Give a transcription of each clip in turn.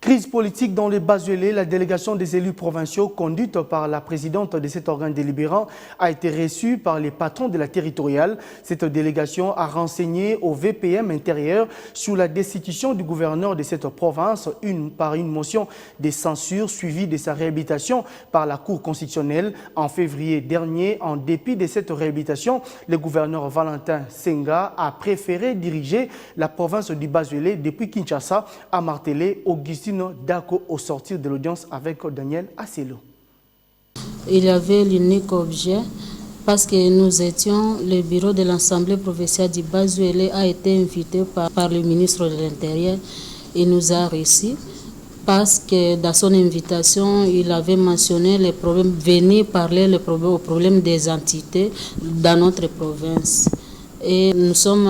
Crise politique dans les Basuélé, la délégation des élus provinciaux conduite par la présidente de cet organe délibérant a été reçue par les patrons de la territoriale. Cette délégation a renseigné au VPM intérieur sur la destitution du gouverneur de cette province par une motion de censure suivie de sa réhabilitation par la Cour constitutionnelle en février dernier. En dépit de cette réhabilitation, le gouverneur Valentin Senga a préféré diriger la province du Basuélé depuis Kinshasa, a martelé Augustin Dako au sortir de l'audience avec Daniel Asselo. Il y avait l'unique objet parce que nous étions, le bureau de l'Assemblée provinciale du Basuélé a été invité par le ministre de l'Intérieur et nous a reçus parce que dans son invitation, il avait mentionné les problèmes, venir parler au problème des entités dans notre province. Et nous sommes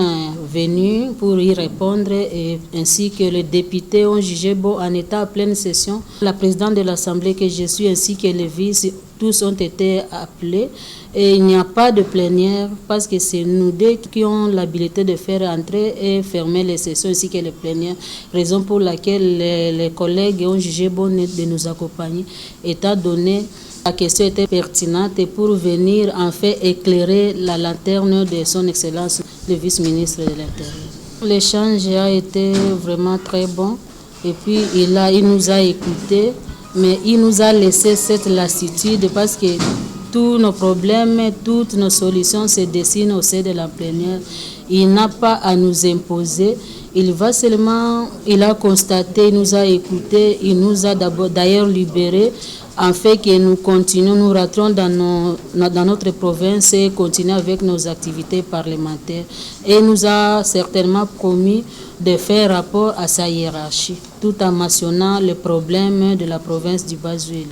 venus pour y répondre et ainsi que les députés ont jugé bon en état à pleine session. La présidente de l'Assemblée que je suis ainsi que les vices, tous ont été appelés et il n'y a pas de plénière parce que c'est nous deux qui avons l'habilité de faire entrer et fermer les sessions ainsi que les plénières. Raison pour laquelle les collègues ont jugé bon de nous accompagner étant donné la question était pertinente et pour venir en fait éclairer la lanterne de son Excellence, le vice-ministre de l'Intérieur. L'échange a été vraiment très bon et puis il nous a écoutés, mais il nous a laissé cette lassitude parce que tous nos problèmes, toutes nos solutions se dessinent au sein de la plénière. Il n'a pas à nous imposer. Il a constaté, il nous a écoutés, il nous a d'ailleurs libérés, en fait que nous continuons, nous rentrons dans notre province et continuons avec nos activités parlementaires. Et il nous a certainement promis de faire rapport à sa hiérarchie, tout en mentionnant les problèmes de la province du Basuélé.